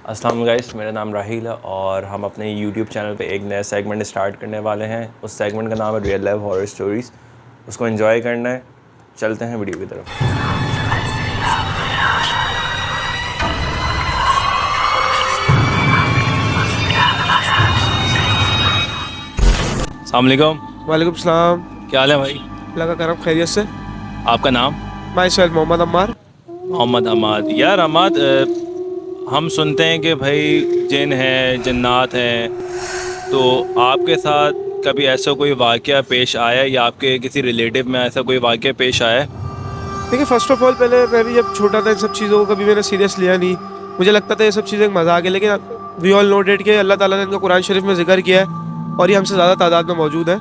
अस्सलाम गाइस, मेरा नाम राहिल है और हम अपने YouTube चैनल पे एक नया सेगमेंट स्टार्ट करने वाले हैं। उस सेगमेंट का नाम है रियल लाइफ हॉरर स्टोरीज़। उसको एंजॉय करना है। चलते हैं वीडियो की तरफ। अस्सलाम वालेकुम। वालेकुम सलाम। क्या हाल है भाई? लगा करम खैरियत से। आपका नाम? Myself Mohammad Ammar. मोहम्मद अमाद। यार अमाद, हम सुनते हैं कि भाई जिन हैं, जन्नात हैं, तो आपके साथ कभी ऐसा कोई वाक़या पेश आया है या आपके किसी रिलेटिव में ऐसा कोई वाक़या पेश आया है? देखिए, फ़र्स्ट ऑफ ऑल पहले मैं भी जब छोटा था इन सब चीज़ों को कभी मैंने सीरियस लिया नहीं। मुझे लगता था ये सब चीज़ें एक मजाक है, लेकिन वी ऑल नो डेट कि अल्लाह ताला ने इनका कुरान शरीफ में जिक्र किया है और ये हमसे ज़्यादा तादाद में मौजूद है।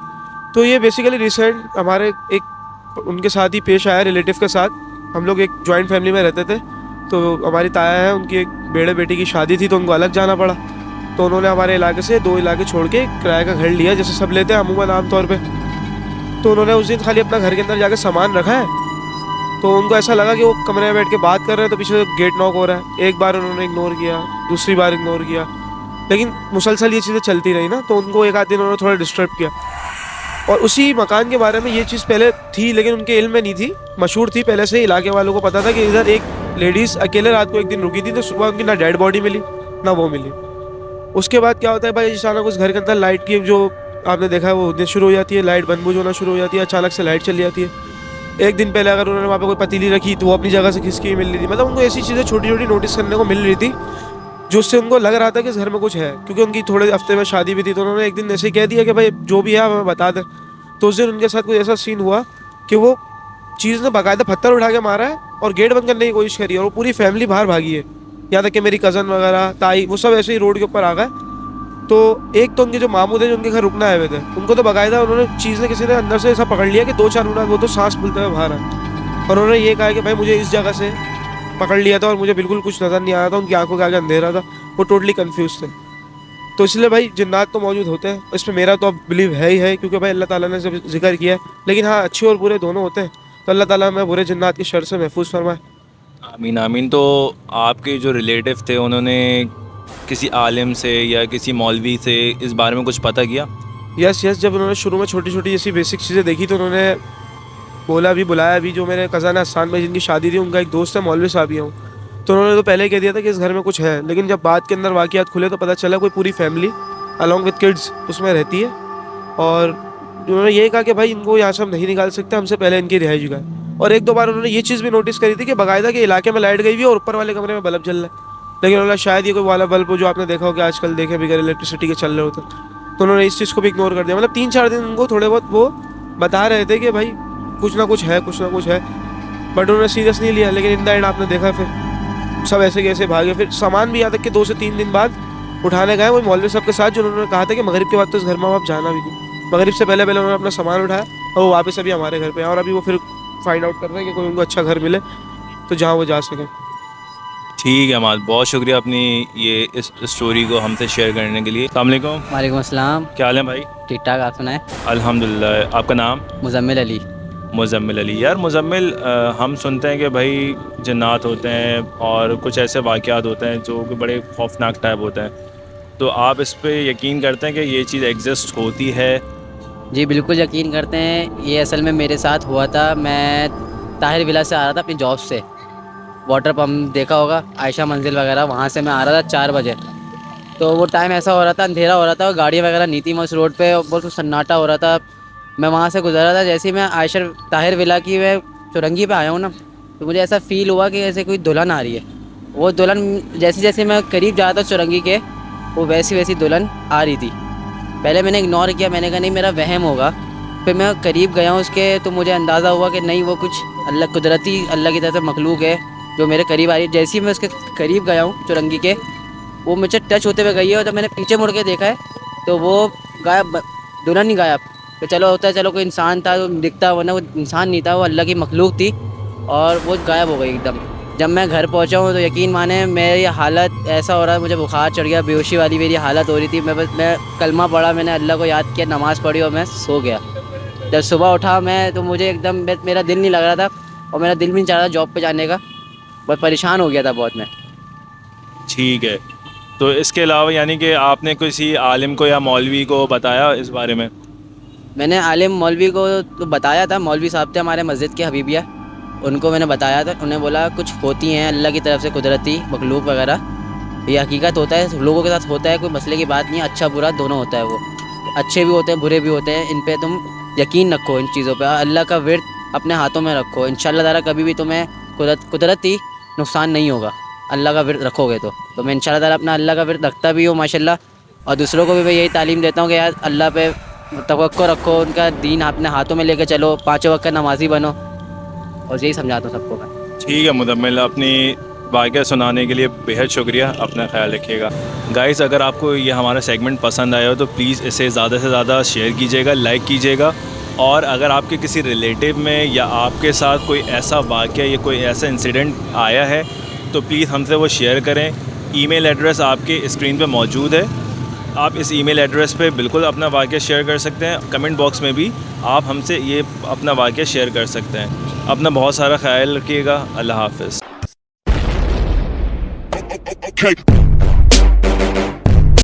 तो ये बेसिकली रिसेंट हमारे एक उनके साथ ही पेश आया, रिलेटिव के साथ। हम लोग एक जॉइंट फैमिली में रहते थे, तो हमारी ताया है, उनकी एक बेटे बेटी की शादी थी, तो उनको अलग जाना पड़ा। तो उन्होंने हमारे इलाके से 2 इलाके छोड़ के किराए का घर लिया, जैसे सब लेते हैं अमूमन आम तौर पे। तो उन्होंने उस दिन खाली अपना घर के अंदर जाके सामान रखा है, तो उनको ऐसा लगा कि वो कमरे में बैठ के बात कर रहे हैं, तो पीछे गेट नॉक हो रहा है। एक बार उन्होंने इग्नोर किया, दूसरी बार इग्नोर किया, लेकिन मुसलसल ये चीज़ें चलती रही ना, तो उनको एक आध दिन उन्होंने थोड़ा डिस्टर्ब किया। और उसी मकान के बारे में ये चीज़ पहले थी, लेकिन उनके इल्म में नहीं थी। मशहूर थी पहले से, इलाके वालों को पता था कि इधर एक लेडीज़ अकेले रात को एक दिन रुकी थी, तो सुबह उनकी ना डेड बॉडी मिली ना वो मिली। उसके बाद क्या होता है भाई, अचानक उस घर के अंदर लाइट की जो आपने देखा है वो होनी शुरू हो जाती है, लाइट बंद बुझ होना शुरू हो जाती है, अचानक से लाइट चली जाती है। एक दिन पहले अगर उन्होंने वहाँ पे कोई पतीली रखी तो वो अपनी जगह से खिसकी हुई मिल रही थी। मतलब उनको ऐसी चीज़ें छोटी छोटी नोटिस करने को मिल रही थी, जो उससे उनको लग रहा था कि इस घर में कुछ है। क्योंकि उनकी थोड़े हफ्ते में शादी भी थी, तो उन्होंने एक दिन ऐसे ही कह दिया कि भाई जो भी है आप हमें बता दें। तो उस दिन उनके साथ कुछ ऐसा सीन हुआ कि वो चीज़ ने बाकायदा पत्थर उठा के मारा है और गेट बंद करने की कोशिश करी है, और वो पूरी फैमिली बाहर भागी है। यहाँ तक कि मेरी कज़न वगैरह, ताई, वो सब ऐसे ही रोड के ऊपर आ गए। तो एक तो उनके जो मामू थे, जो उनके घर रुकना आए हुए थे, उनको तो बाकायदा उन्होंने चीज़ ने किसी ने अंदर से ऐसा पकड़ लिया कि 2-4 मिनट वो तो सांस फूलते हुए बाहर आए। और उन्होंने ये कहा कि भाई मुझे इस जगह से पकड़ लिया था और मुझे बिल्कुल कुछ नज़र नहीं आ रहा था, उनकी आंखों के आगे अंधेरा था, वो टोटली कंफ्यूज थे। तो इसलिए भाई जिन्नात तो मौजूद होते हैं, इसमें मेरा तो अब बिलीव है ही है, क्योंकि भाई अल्लाह ताला ने जब जिक्र किया है। लेकिन हाँ, अच्छे और बुरे दोनों होते हैं, तो अल्लाह ताला हमें बुरे जिन्नात की शर से महफूज फरमाए। आमीन आमीन। तो आपके जो रिलेटिव थे, उन्होंने किसी आलिम से या किसी मौलवी से इस बारे में कुछ पता किया? यस यस, जब उन्होंने शुरू में छोटी छोटी जैसी बेसिक चीज़ें देखी, तो उन्होंने बोला भी, बुलाया भी। जो मेरे कज़न है हसन भाई, जिनकी शादी थी, उनका एक दोस्त है मौलवी साहब ही हूँ, तो उन्होंने तो पहले ही कह दिया था कि इस घर में कुछ है। लेकिन जब बात के अंदर वाक़ियात खुले तो पता चला कोई पूरी फैमिली अलॉन्ग विद किड्स उसमें रहती है। और उन्होंने ये कहा कि भाई इनको यहाँ से हम नहीं निकाल सकते, हमसे पहले इनकी रिहाई जुगाए। और एक दो बार उन्होंने ये चीज़ भी नोटिस करी थी कि बाकायदा के इलाके में लाइट गई हुई है और ऊपर वाले कमरे में बल्ब जल रहा है। लेकिन उन्होंने शायद ये कोई वाला बल्ब हो जो आपने देखा हो कि आजकल देखे बगैर इलेक्ट्रिसिटी के चल रहे होते, तो उन्होंने इस चीज़ को भी इग्नोर कर दिया। मतलब 3-4 दिन उनको थोड़े बहुत वो बता रहे थे कि भाई कुछ ना कुछ है, कुछ ना कुछ है, बट उन्होंने सीरियस नहीं लिया। लेकिन इन द एंड आपने देखा फिर सब ऐसे कैसे भागे। फिर सामान भी यहाँ तक कि 2 से 3 दिन बाद उठाने गए वही मौलवी साहब के साथ, जो उन्होंने कहा था कि मगरिब के बाद तो इस घर में आप जाना भी नहीं। मगरिब से पहले पहले उन्होंने अपना सामान उठाया और वो वापस अभी हमारे घर पे हैं, और अभी वो फिर फाइंड आउट कर रहे हैं कि कोई उनको अच्छा घर मिले तो जहाँ वो जा सकें। ठीक है अमाद, बहुत शुक्रिया अपनी ये इस स्टोरी को हमसे शेयर करने के लिए। अस्सलाम वालेकुम। वालेकुम अस्सलाम। क्या हाल है भाई? ठीक ठाक, आप सुनाएं? अल्हम्दुलिल्लाह। आपका नाम? मुज़म्मिल अली। मुज़म्मिल अली। यार मुज़म्मिल, हम सुनते हैं कि भाई जन्नात होते हैं और कुछ ऐसे वाक़यात होते हैं जो कि बड़े खौफनाक टाइप होते हैं, तो आप इस पे यकीन करते हैं कि ये चीज़ एग्जिस्ट होती है? जी बिल्कुल यकीन करते हैं। ये असल में मेरे साथ हुआ था। मैं ताहिर विला से आ रहा था अपनी जॉब से। वाटर पम्प देखा होगा, आयशा मंजिल वगैरह, वहाँ से मैं आ रहा था 4 बजे। तो वो टाइम ऐसा हो रहा था, अंधेरा हो रहा था और गाड़ियाँ वगैरह नहीं थी मैं उस रोड पे, और बहुत सन्नाटा हो रहा था। मैं वहाँ से गुजरा था, जैसे ही मैं आयशा ताहिर विला की मैं चौरंगी पे आया हूँ ना, तो मुझे ऐसा फ़ील हुआ कि जैसे कोई दुल्हन आ रही है। वो दुल्हन जैसे जैसे मैं करीब जा रहा था चौरंगी के, वो वैसी वैसी दुल्हन आ रही थी। पहले मैंने इग्नोर किया, मैंने कहा नहीं मेरा वहम होगा। फिर मैं करीब गया हूँ उसके, तो मुझे अंदाज़ा हुआ कि नहीं, वो कुछ अल्लाह कुदरती अल्लाह की तरफ से मखलूक है जो मेरे करीब आ रही है। जैसे ही मैं उसके करीब गया हूँ चौरंगी के, वो मुझे टच होते हुए गई है, और जब मैंने पीछे मुड़ के देखा है तो वो गायब, दुल्हन ही गायब। तो चलो होता है, चलो कोई इंसान था तो दिखता, वरना वो इंसान नहीं था, वो अल्लाह की मखलूक थी, और वो गायब हो गई एकदम। जब मैं घर पहुंचा हूँ तो यकीन माने मेरी हालत ऐसा हो रहा है, मुझे बुखार चढ़ गया, बेहोशी वाली मेरी हालत हो रही थी। मैं कलमा पढ़ा, मैंने अल्लाह को याद किया, नमाज़ पढ़ी और मैं सो गया। जब सुबह उठा मैं, तो मुझे एकदम मेरा दिल नहीं लग रहा था, और मेरा दिल भी नहीं चाह रहा था जॉब पे जाने का। बहुत परेशान हो गया था बहुत मैं। ठीक है, तो इसके अलावा यानी कि आपने किसी आलिम को या मौलवी को बताया इस बारे में? मैंने आलिम मौलवी को तो बताया था, मौलवी साहब थे हमारे मस्जिद के हबीबिया, उनको मैंने बताया था। उन्हें बोला कुछ होती हैं अल्लाह की तरफ से कुदरती मखलूक वगैरह, ये हकीकत होता है, लोगों के साथ होता है, कोई मसले की बात नहीं है, अच्छा बुरा दोनों होता है। वो अच्छे भी होते हैं बुरे भी होते हैं, इन पे तुम यकीन रखो, इन चीज़ों पे अल्लाह का विर्द अपने हाथों में रखो, इंशाल्लाह ताला कभी भी तुम्हें कुदरती नुकसान नहीं होगा अल्लाह का विर्द रखोगे तो मैं इंशाल्लाह ताला अपना अल्लाह का विर्द रखता भी हूँ माशाल्लाह। और दूसरों को भी मैं यही तालीम देता हूँ कि यार अल्लाह पे तवक्कुल रखो, उनका दीन अपने हाथों में लेके चलो, 5 वक्त का नमाजी बनो, और यही समझाता हूँ सबको मैं। ठीक है मुदम्मिल, अपनी वाक़या सुनाने के लिए बेहद शुक्रिया, अपना ख्याल रखिएगा। गाइस, अगर आपको ये हमारा सेगमेंट पसंद आया हो तो प्लीज़ इसे ज़्यादा से ज़्यादा शेयर कीजिएगा, लाइक कीजिएगा। और अगर आपके किसी रिलेटिव में या आपके साथ कोई ऐसा वाक़या या कोई ऐसा इंसिडेंट आया है तो प्लीज़ हमसे वो शेयर करें। ईमेल एड्रेस आपके स्क्रीन पे मौजूद है, आप इस ईमेल एड्रेस पे बिल्कुल अपना वाक़या शेयर कर सकते हैं। कमेंट बॉक्स में भी आप हमसे ये अपना वाक़या शेयर कर सकते हैं। अपना बहुत सारा ख्याल रखिएगा। अल्लाह हाफ़िज़। Okay.